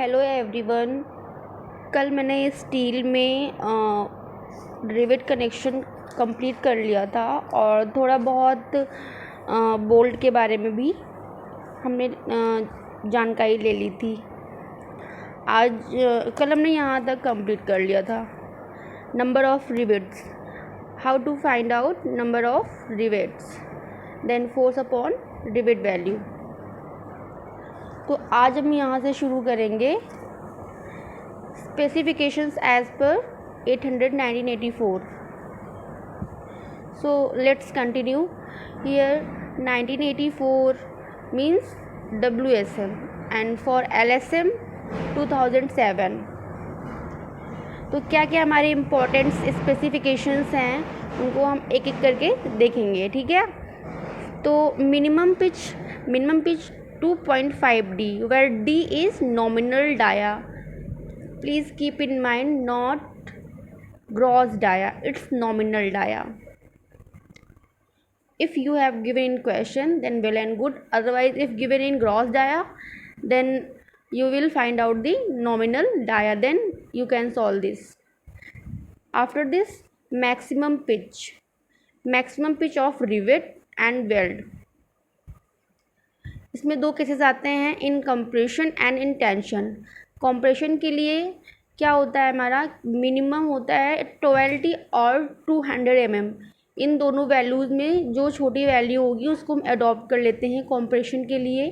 Hello everyone. कल मैंने steel में रिवेट कनेक्शन कंप्लीट कर लिया था और थोड़ा बहुत बोल्ट के बारे में भी हमने जानकारी ले ली थी। कल हमने यहाँ तक कंप्लीट कर लिया था। Number of rivets, how to find out number of rivets, then force upon rivet value. तो आज हम यहाँ से शुरू करेंगे स्पेसिफिकेशंस एज पर 800 1984। So let's continue here. 1984 means WSM and for LSM 2007। तो क्या क्या हमारे इम्पोर्टेंट स्पेसिफिकेशंस हैं उनको हम एक एक करके देखेंगे, ठीक है। तो minimum pitch 2.5D, where D is nominal dia. Please keep in mind, not gross dia, it's nominal dia. If you have given in question, then well and good. Otherwise, if given in gross dia, then you will find out the nominal dia, then you can solve this. After this, maximum pitch of rivet and weld. इसमें दो cases आते हैं, इन compression and in tension. Compression के लिए क्या होता है, हमारा मिनिमम होता है 12T और 200 mm। इन दोनों वैल्यूज़ में जो छोटी वैल्यू होगी उसको हम अडॉप्ट कर लेते हैं कंप्रेशन के लिए।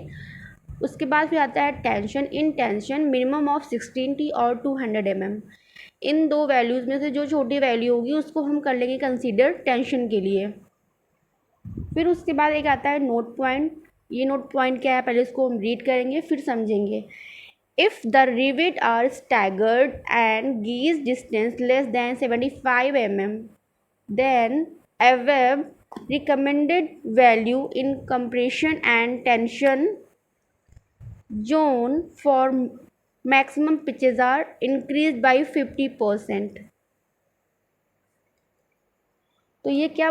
उसके बाद फिर आता है tension. In tension minimum of 16T और 200 mm। इन दो वैल्यूज़ में से जो छोटी वैल्यू होगी उसको हम कर लेंगे कंसीडर टेंशन के लिए। फिर उसके बाद एक आता है नोट पॉइंट। ये नोट पॉइंट क्या है, पहले इसको हम रीड करेंगे फिर समझेंगे। If the rivet are staggered and gauge distance less than 75 mm, then above recommended value in compression and tension zone for maximum pitches are increase by 50%। तो ये क्या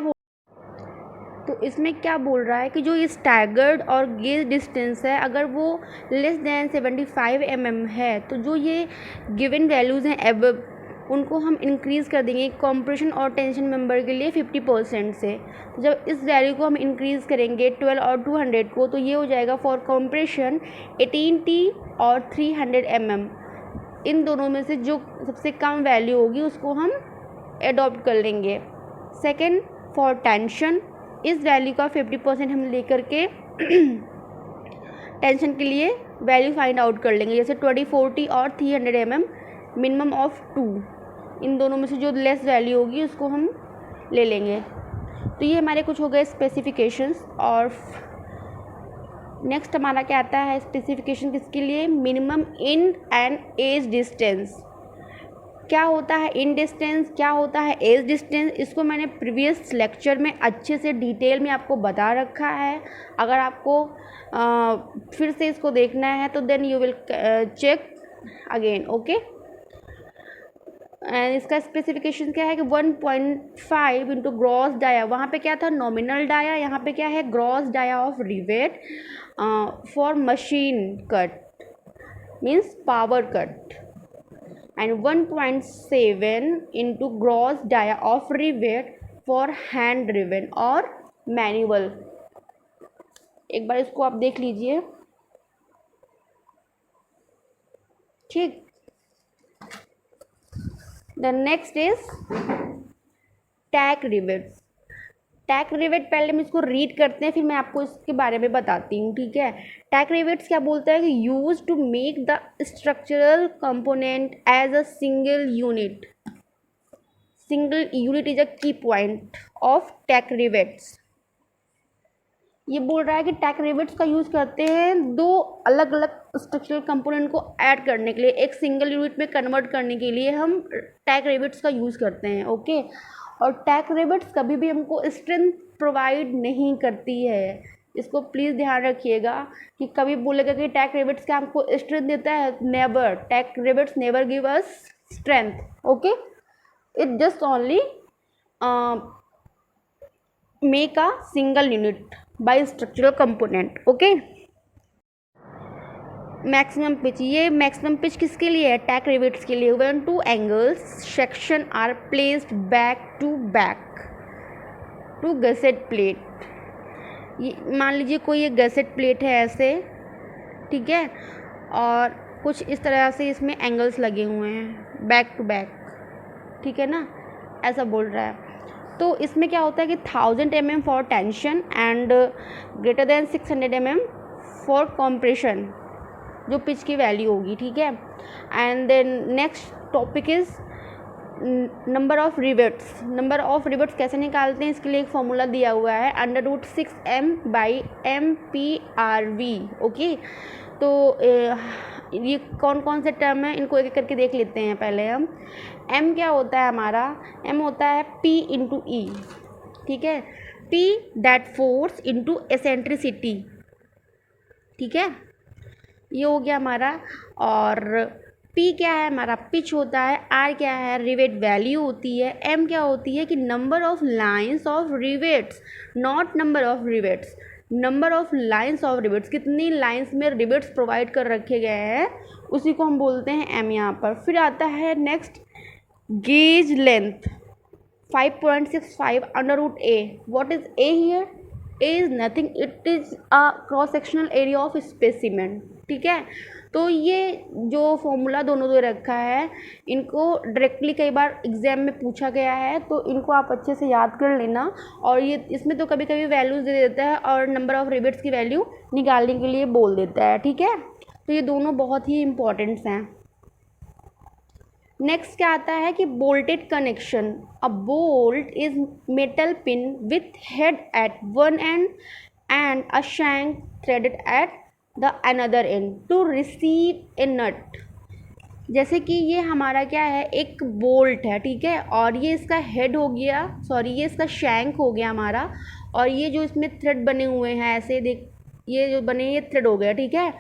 तो इसमें क्या बोल रहा है कि जो ये स्टैगर्ड और गेज डिस्टेंस है, अगर वो लेस दैन 75 mm है तो जो ये गिवन वैल्यूज़ हैं एबव उनको हम इंक्रीज़ कर देंगे कंप्रेशन और टेंशन मेंबर के लिए 50% से। तो जब इस वैल्यू को हम इंक्रीज़ करेंगे 12 और 200 को, तो ये हो जाएगा फॉर कंप्रेशन 18T और 300 mm। इन दोनों में से जो सबसे कम वैल्यू होगी उसको हम एडॉप्ट कर लेंगे। सेकेंड, फॉर टेंशन इस वैल्यू का 50% हम लेकर के टेंशन के लिए वैल्यू फाइंड आउट कर लेंगे, जैसे 24T और 300 mm मिनिमम ऑफ 2। इन दोनों में से जो लेस वैल्यू होगी उसको हम ले लेंगे। तो ये हमारे कुछ हो गए स्पेसिफिकेशंस। और नेक्स्ट हमारा क्या आता है स्पेसिफिकेशन किसके लिए, minimum in and edge distance. क्या होता है इन डिस्टेंस, क्या होता है एज डिस्टेंस, इसको मैंने प्रीवियस लेक्चर में अच्छे से डिटेल में आपको बता रखा है। अगर आपको फिर से इसको देखना है तो then you will check again, okay. And इसका स्पेसिफिकेशन क्या है कि 1.5 इंटू ग्रॉस डाया, वहाँ पे क्या था नॉमिनल डाया, यहाँ पे क्या है gross dia of rivet for machine cut means power cut, and 1.7 into gross dia of rivet for hand driven और manual। एक बार इसको आप देख लीजिए, ठीक। The next is tack rivet. Tack rivet पहले हम इसको रीड करते हैं, फिर मैं आपको इसके बारे में बताती हूँ, ठीक है। टैक रिवेट्स क्या बोलता है कि use to make the structural component as a single unit is a key point of tech rivets. ये बोल रहा है कि टैक रिवेट्स का यूज़ करते हैं दो अलग अलग स्ट्रक्चरल कंपोनेंट को ऐड करने के लिए, एक सिंगल यूनिट में कन्वर्ट करने के लिए हम टैक रिवेट्स का यूज़ करते हैं, ओके। और टैक रिवेट्स कभी भी हमको स्ट्रेंथ प्रोवाइड नहीं करती है, इसको प्लीज़ ध्यान रखिएगा कि कभी बोलेगा कि टैक रिवेट्स क्या हमको स्ट्रेंथ देता है, never. Tack rivets never give us strength, okay. It just only make a single unit by structural component, okay। Maximum pitch, ये मैक्सिमम पिच किसके लिए है? टैक रिवेट्स के लिए। When two angles section are placed back to gusset plate, ये मान लीजिए कोई एक गसेट प्लेट है ऐसे, ठीक है, और कुछ इस तरह से इसमें एंगल्स लगे हुए हैं बैक टू बैक, ठीक है ना, ऐसा बोल रहा है। तो इसमें क्या होता है कि 1000 mm for tension and greater than 600 mm for compression, जो पिच की वैल्यू होगी, ठीक है। And then next topic is number of rivets. Number of rivets कैसे निकालते हैं, इसके लिए एक फॉर्मूला दिया हुआ है, √6m/MPRV। ओके, तो ये कौन कौन से टर्म है, इनको एक एक करके देख लेते हैं पहले हम। m क्या होता है हमारा? m होता है P इंटू E, ठीक है, P that force into eccentricity, ठीक है, ये हो गया हमारा। और P क्या है हमारा? पिच होता है। R क्या है? रिवेट वैल्यू होती है। M क्या होती है कि number of lines of rivets, not number of rivets, number of lines of rivets, कितनी लाइंस में रिवेट्स प्रोवाइड कर रखे गए हैं, उसी को हम बोलते हैं M यहाँ पर। फिर आता है next gauge length 5.65 √A। What is A here? A is nothing, it is a cross sectional area of specimen, ठीक है। तो ये जो फॉर्मूला दोनों दे रखा है, इनको डायरेक्टली कई बार एग्जाम में पूछा गया है, तो इनको आप अच्छे से याद कर लेना। और ये इसमें तो कभी कभी वैल्यूज़ दे देता है और नंबर ऑफ रिवेट्स की वैल्यू निकालने के लिए बोल देता है, ठीक है। तो ये दोनों बहुत ही इम्पॉर्टेंट्स हैं। नेक्स्ट क्या आता है कि bolted connection. A bolt is metal pin with head at one end and a shank threaded at the another end to receive a nut. जैसे कि ये हमारा क्या है, एक बोल्ट है, ठीक है, और ये इसका हेड हो गया, सॉरी ये इसका शैंक हो गया हमारा, और ये जो इसमें थ्रेड बने हुए हैं ऐसे देख, ये जो बने ये थ्रेड हो गया, ठीक है,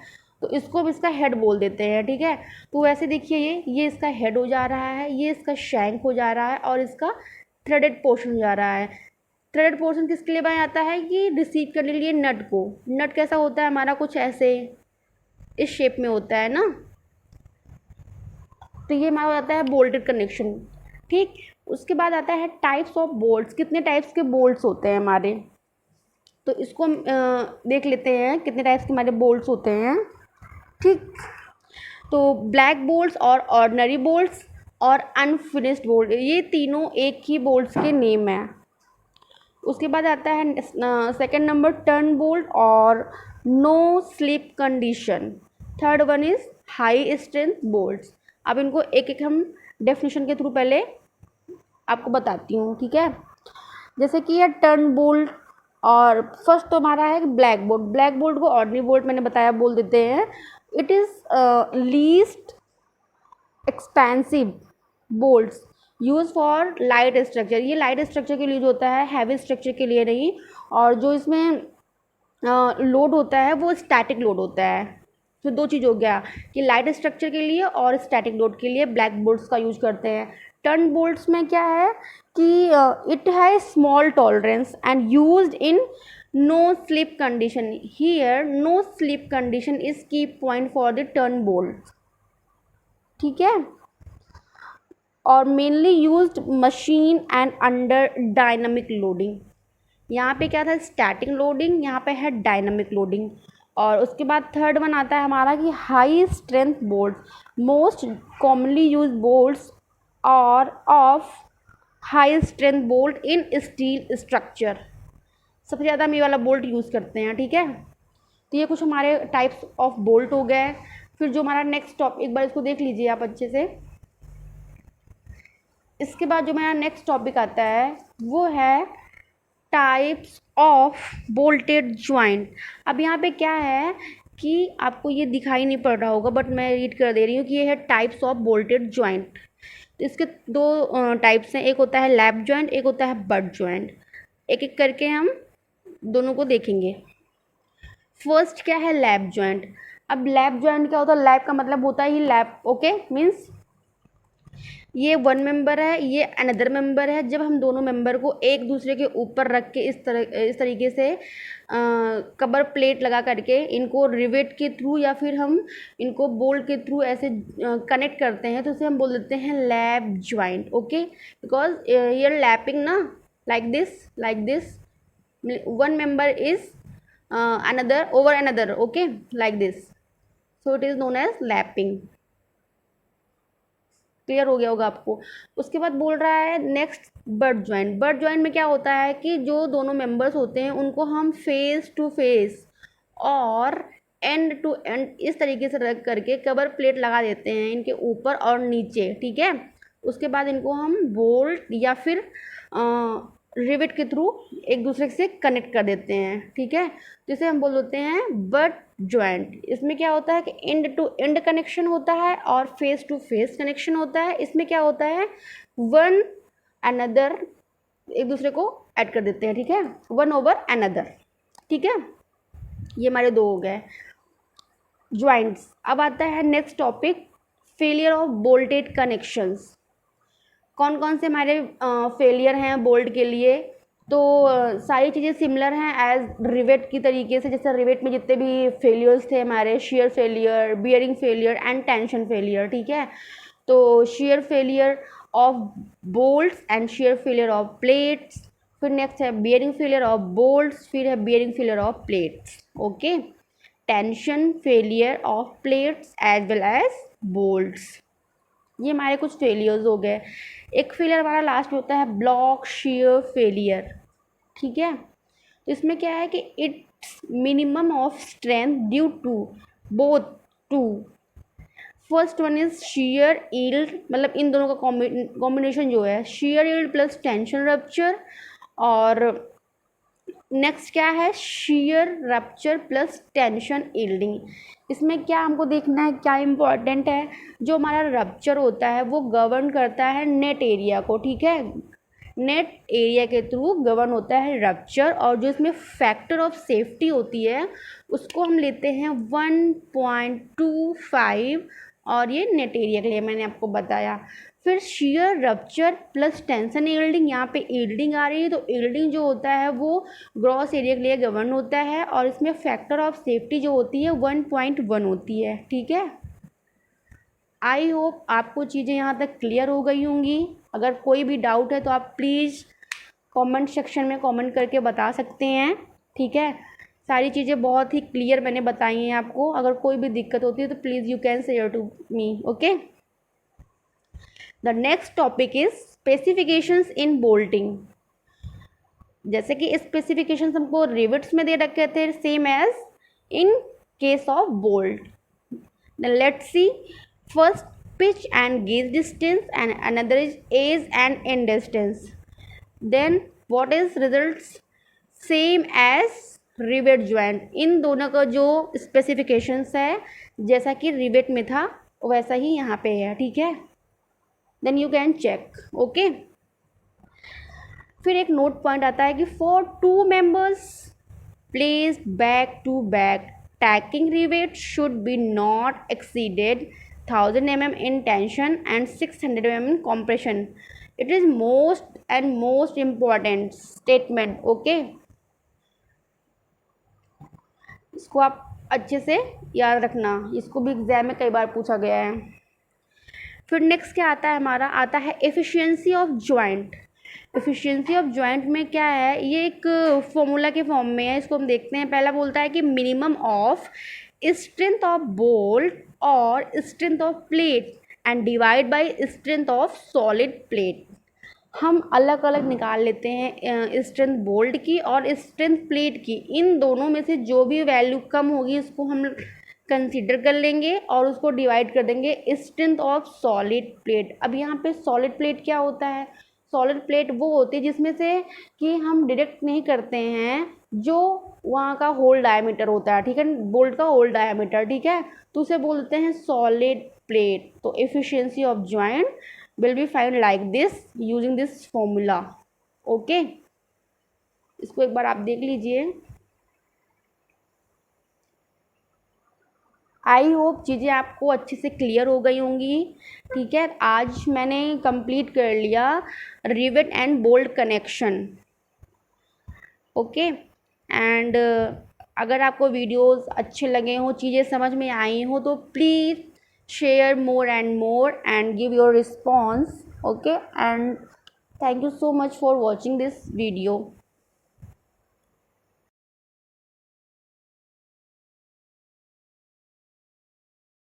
तो इसको अब इसका हेड बोल देते हैं, ठीक है। तो वैसे देखिए ये इसका हेड हो जा रहा है, ये इसका शैंक हो जा रहा है, और इसका थ्रेडेड पोर्शन हो जा रहा है। थ्रेडेड पोर्शन किसके लिए बनाया जाता है कि रिसीव करने के लिए नट को। नट कैसा होता है हमारा? कुछ ऐसे इस शेप में होता है ना, तो ये हमारा हो जाता है बोल्टेड कनेक्शन, ठीक। उसके बाद आता है टाइप्स ऑफ बोल्ट्स। कितने टाइप्स के बोल्ट्स होते हैं हमारे, तो इसको हम देख लेते हैं कितने टाइप्स के हमारे बोल्ट्स होते हैं, ठीक। तो ब्लैक बोल्ट्स और ऑर्डिनरी बोल्ट्स और अनफिनिश्ड बोल्ट, ये तीनों एक ही बोल्ट्स के नेम हैं। उसके बाद आता है सेकंड नंबर टर्न बोल्ट और no slip condition. Third one is high strength bolts. अब इनको एक एक हम डेफिनेशन के थ्रू पहले आपको बताती हूँ, ठीक है। जैसे कि ये टर्न बोल्ट, और फर्स्ट तो हमारा है ब्लैक बोल्ट। ब्लैक बोल्ट को ऑर्डिनरी बोल्ट मैंने बताया बोल देते हैं। It is least expensive bolts use for light structure. ये लाइट स्ट्रक्चर के लिए यूज होता है, हैवी स्ट्रक्चर के लिए नहीं। और जो इसमें लोड होता है वो स्टैटिक लोड होता है। तो दो चीज़ हो गया कि लाइट स्ट्रक्चर के लिए और स्टैटिक लोड के लिए ब्लैक बोल्ट्स का यूज करते हैं। टर्न बोल्ट्स में क्या है कि इट है small tolerance and used in no slip condition. Here no slip condition is key point for the turn bolt, ठीक है। और mainly used machine and under dynamic loading. यहाँ पे क्या था? स्टैटिक लोडिंग, यहाँ पे है डायनामिक लोडिंग। और उसके बाद थर्ड वन आता है हमारा कि high strength bolts. Most commonly use bolts और of high strength bolt in steel structure. सबसे ज़्यादा हम ये वाला बोल्ट यूज़ करते हैं, ठीक है। तो ये कुछ हमारे टाइप्स ऑफ बोल्ट हो गए। फिर जो हमारा नेक्स्ट टॉपिक, एक बार इसको देख लीजिए आप अच्छे से। इसके बाद जो मेरा नेक्स्ट टॉपिक आता है वो है टाइप्स ऑफ बोल्टेड जॉइंट। अब यहाँ पे क्या है कि आपको ये दिखाई नहीं पड़ रहा होगा, बट मैं रीड कर दे रही हूँ कि ये है टाइप्स ऑफ बोल्टेड जॉइंट। तो इसके दो टाइप्स हैं, एक होता है लैप जॉइंट, एक होता है बट जॉइंट। एक एक करके हम दोनों को देखेंगे। फर्स्ट क्या है? Lap joint. अब लैप जॉइंट क्या होता है? लैप का मतलब होता है ही लैप, ओके, मीन्स ये वन मेंबर है, ये अनदर मेंबर है। जब हम दोनों मेंबर को एक दूसरे के ऊपर रख के इस तरीके से कवर प्लेट लगा करके इनको रिवेट के थ्रू या फिर हम इनको बोल्ट के थ्रू ऐसे कनेक्ट करते हैं तो उसे हम बोल देते हैं लैप ज्वाइंट। ओके, बिकॉज ये लैपिंग ना, like this one member is another over another. Okay, like this, so it is known as lapping. Clear हो गया होगा आपको। उसके बाद बोल रहा है next butt joint. Butt joint में क्या होता है कि जो दोनों मेंबर्स होते हैं उनको हम फेस टू फेस और एंड टू एंड इस तरीके से रख करके कवर प्लेट लगा देते हैं इनके ऊपर और नीचे, ठीक है। उसके बाद इनको हम बोल्ट या फिर रिवेट के थ्रू एक दूसरे से कनेक्ट कर देते हैं, ठीक है। जिसे हम बोल देते हैं बट ज्वाइंट। इसमें क्या होता है कि एंड टू एंड कनेक्शन होता है और फेस टू फेस कनेक्शन होता है। इसमें क्या होता है, वन अनदर एक दूसरे को ऐड कर देते हैं, ठीक है, वन ओवर अनदर, ठीक है। ये हमारे दो हो गए ज्वाइंट्स। अब आता है next topic, failure of bolted connections. कौन कौन से हमारे फेलियर हैं बोल्ट के लिए, तो सारी चीज़ें सिमिलर हैं एज रिवेट की तरीके से। जैसे रिवेट में जितने भी फेलियर्स थे हमारे, shear failure, bearing failure and tension failure, ठीक है। तो shear failure of bolts and shear failure of plates, फिर नेक्स्ट है बियरिंग फेलियर ऑफ बोल्ट्स, फिर है bearing failure of plates. Okay, tension failure of plates as well as bolts. ये हमारे कुछ फेलियर्स हो गए। एक फेलियर हमारा लास्ट होता है ब्लॉक शेयर फेलियर, ठीक है। तो इसमें क्या है कि it's minimum of strength due to both two, first one is shear yield, मतलब इन दोनों का कॉम्बिनेशन जो है shear yield plus tension rupture, और नेक्स्ट क्या है shear rupture plus tension yielding. इसमें क्या हमको देखना है, क्या इम्पोर्टेंट है, जो हमारा रप्चर होता है वो गवर्न करता है नेट एरिया को, ठीक है। नेट एरिया के थ्रू गवर्न होता है रप्चर, और जो इसमें फैक्टर ऑफ सेफ्टी होती है उसको हम लेते हैं 1.25, और ये नेट एरिया के लिए मैंने आपको बताया। फिर share rupture plus tension yielding, यहाँ पे यील्डिंग आ रही है तो यील्डिंग जो होता है वो ग्रॉस एरिया के लिए गवर्न होता है, और इसमें फैक्टर ऑफ सेफ्टी जो होती है 1.1 होती है, ठीक है। आई होप आपको चीज़ें यहाँ तक क्लियर हो गई होंगी। अगर कोई भी डाउट है तो आप प्लीज़ कमेंट सेक्शन में कमेंट करके बता सकते हैं, ठीक है। सारी चीज़ें बहुत ही क्लियर मैंने बताई हैं आपको। अगर कोई भी दिक्कत होती है तो please you can share to me. Okay, the next topic is specifications in bolting. जैसे कि स्पेसिफिकेशंस हमको रिवेट्स में दे रखे थे, same as in case of bolt. Then let's see, first pitch and gauge distance and another is edge and end distance. Then what is results, same as rivet joint। इन दोनों का जो specifications है जैसा कि रिवेट में था वैसा ही यहाँ पे है, ठीक है। Then you can check. Okay, फिर एक नोट पॉइंट आता है कि for two members placed back to back tacking rivet should be not exceeded 1000 mm in tension and 600 mm in compression. It is most and most important statement. Okay, इसको आप अच्छे से याद रखना, इसको भी एग्जाम में कई बार पूछा गया है। फिर नेक्स्ट क्या आता है हमारा, आता है efficiency of joint. Efficiency of joint में क्या है, ये एक फॉर्मूला के फॉर्म में है, इसको हम देखते हैं। पहला बोलता है कि minimum of strength of bolt और strength of plate and divide by strength of solid plate. हम अलग अलग निकाल लेते हैं स्ट्रेंथ बोल्ट की और स्ट्रेंथ प्लेट की। इन दोनों में से जो भी वैल्यू कम होगी उसको हम कंसीडर कर लेंगे और उसको डिवाइड कर देंगे स्ट्रेंथ ऑफ सॉलिड प्लेट। अब यहाँ पे सॉलिड प्लेट क्या होता है, सॉलिड प्लेट वो होती है जिसमें से कि हम डिटेक्ट नहीं करते हैं जो वहाँ का होल डायमीटर होता है, ठीक है, बोल्ट का होल डायमीटर, ठीक है, तो उसे बोलते हैं सॉलिड प्लेट। तो efficiency of joint will be find like this using this formula. Okay, इसको एक बार आप देख लीजिए। आई होप चीज़ें आपको अच्छे से क्लियर हो गई होंगी। ठीक है, आज मैंने कंप्लीट कर लिया rivet and bolt connection. Okay, and अगर आपको वीडियोस अच्छे लगे हों, चीज़ें समझ में आई हो, तो please share more and give your response. Okay, and thank you so much for watching this video.